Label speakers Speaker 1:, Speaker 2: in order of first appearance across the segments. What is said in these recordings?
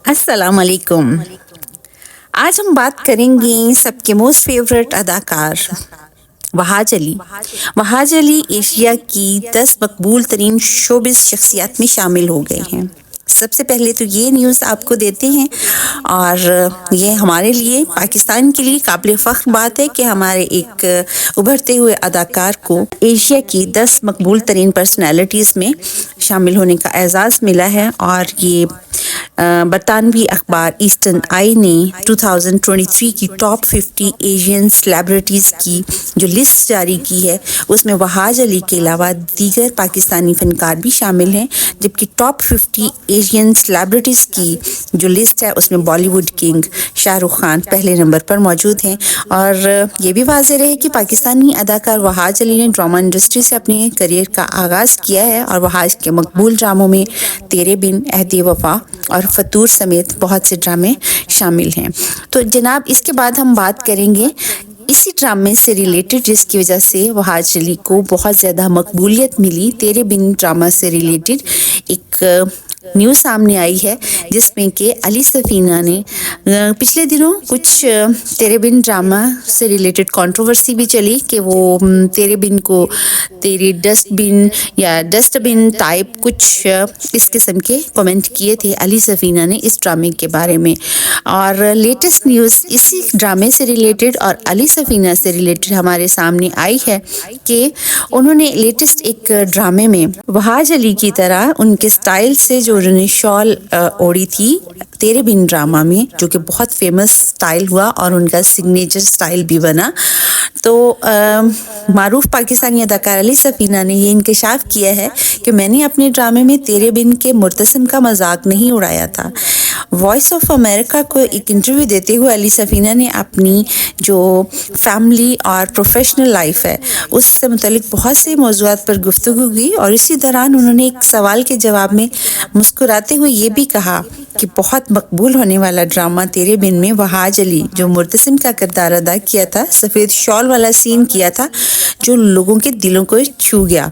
Speaker 1: السلام علیکم. آج ہم بات کریں گے سب کے موسٹ فیوریٹ اداکار وحاج علی. وحاج علی ایشیا کی 10 مقبول ترین شوبز شخصیات میں شامل ہو گئے ہیں. سب سے پہلے تو یہ نیوز آپ کو دیتے ہیں، اور یہ ہمارے لیے، پاکستان کے لیے قابل فخر بات ہے کہ ہمارے ایک ابھرتے ہوئے اداکار کو ایشیا کی 10 مقبول ترین پرسنالٹیز میں شامل ہونے کا اعزاز ملا ہے. اور یہ برطانوی اخبار ایسٹرن آئی نے 2023 کی ٹاپ 50 ایشین سیلیبریٹیز کی جو لسٹ جاری کی ہے، اس میں وحاج علی کے علاوہ دیگر پاکستانی فنکار بھی شامل ہیں، جبکہ ٹاپ 50 ایشین سیلیبریٹیز کی جو لسٹ ہے اس میں بالی ووڈ کنگ شاہ رخ خان پہلے نمبر پر موجود ہیں. اور یہ بھی واضح رہے کہ پاکستانی اداکار وحاج علی نے ڈرامہ انڈسٹری سے اپنے کریئر کا آغاز کیا ہے، اور وحاج کے مقبول ڈراموں میں تیرے بن، عہد وفا اور فتور سمیت بہت سے ڈرامے شامل ہیں. تو جناب، اس کے بعد ہم بات کریں گے اسی ڈرامے سے ریلیٹڈ جس کی وجہ سے وحاج علی کو بہت زیادہ مقبولیت ملی. تیرے بن ڈرامہ سے ریلیٹڈ ایک نیوز سامنے آئی ہے، جس میں کہ علی سفینہ نے پچھلے دنوں کچھ تیرے بن ڈرامہ سے ریلیٹڈ کنٹروورسی بھی چلی کہ وہ تیرے بن کو تیری ڈسٹ بن یا ڈسٹ بن ٹائپ کچھ اس قسم کے کمنٹ کیے تھے علی سفینہ نے اس ڈرامے کے بارے میں. اور لیٹسٹ نیوز اسی ڈرامے سے ریلیٹڈ اور علی سفینہ سے ریلیٹڈ ہمارے سامنے آئی ہے کہ انہوں نے لیٹسٹ ایک ڈرامے میں وحاج علی کی طرح ان کے سٹائل سے جو انہوں نے شال اوڑی تھی تیرے بن ڈرامہ میں، جو کہ بہت فیمس سٹائل ہوا اور ان کا سگنیچر سٹائل بھی بنا. تو معروف پاکستانی اداکار علی سفینہ نے یہ انکشاف کیا ہے کہ میں نے اپنے ڈرامے میں تیرے بن کے مرتسم کا مذاق نہیں اڑایا تھا. وائس آف امریکہ کو ایک انٹرویو دیتے ہوئے علی سفینہ نے اپنی جو فیملی اور پروفیشنل لائف ہے اس سے متعلق بہت سے موضوعات پر گفتگو کی، اور اسی دوران انہوں نے ایک سوال کے جواب میں مسکراتے ہوئے یہ بھی کہا کہ بہت مقبول ہونے والا ڈرامہ تیرے بن میں وحاج علی جو مرتسم کا کردار ادا کیا تھا، سفید شال والا سین کیا تھا جو لوگوں کے دلوں کو چھو گیا.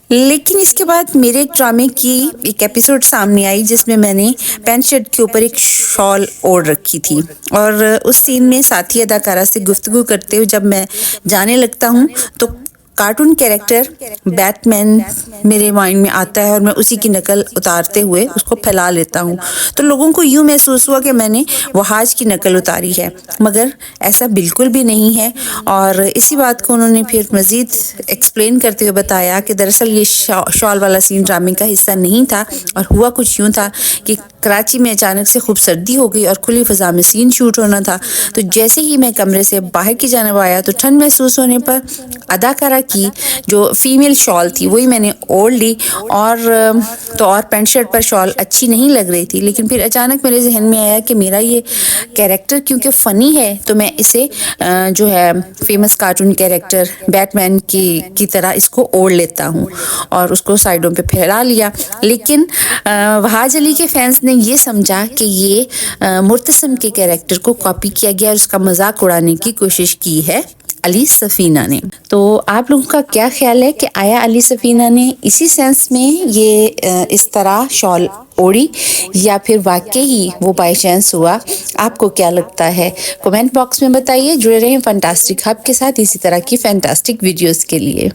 Speaker 1: لیکن اس کے بعد میرے ایک ڈرامے کی ایک ایپیسوڈ سامنے آئی جس میں نے پینٹ شرٹ کے اوپر ایک شال اوڑھ رکھی تھی، اور اس سین میں ساتھی اداکارہ سے گفتگو کرتے ہوئے جب میں جانے لگتا ہوں تو کارٹون کیریکٹر بیٹ مین میرے مائنڈ میں آتا ہے، اور میں اسی کی نقل اتارتے ہوئے اس کو پھیلا لیتا ہوں. تو لوگوں کو یوں محسوس ہوا کہ میں نے وحاج کی نقل اتاری ہے، مگر ایسا بالکل بھی نہیں ہے. اور اسی بات کو انہوں نے پھر مزید ایکسپلین کرتے ہوئے بتایا کہ دراصل یہ شال والا سین ڈرامے کا حصہ نہیں تھا، اور ہوا کچھ یوں تھا کہ کراچی میں اچانک سے خوب سردی ہو گئی اور کھلی فضا میں سین شوٹ ہونا تھا. تو جیسے ہی میں کمرے سے باہر کی جانب آیا تو ٹھنڈ محسوس ہونے پر اداکارہ کی جو فیمیل شال تھی وہی میں نے اوڑھ لی، اور پینٹ شرٹ پر شال اچھی نہیں لگ رہی تھی. لیکن پھر اچانک میرے ذہن میں آیا کہ میرا یہ کیریکٹر کیونکہ فنی ہے تو میں اسے جو ہے فیمس کارٹون کیریکٹر بیٹ مین کی طرح اس کو اوڑھ لیتا ہوں، اور اس کو سائڈوں پہ پھیلا لیا. لیکن وحاج علی کے فینس نے یہ سمجھا کہ یہ مرتسم کے کیریکٹر کو کاپی کیا گیا اور اس کا مذاق اڑانے کی کوشش کی ہے علی سفینہ نے. تو آپ لوگوں کا کیا خیال ہے کہ آیا علی سفینہ نے اسی سینس میں یہ اس طرح شال اوڑی، یا پھر واقعی ہی وہ بائی چانس ہوا؟ آپ کو کیا لگتا ہے؟ کمنٹ باکس میں بتائیے. جڑے رہیں فینٹاسٹک ہب کے ساتھ اسی طرح کی فینٹاسٹک ویڈیوز کے لیے.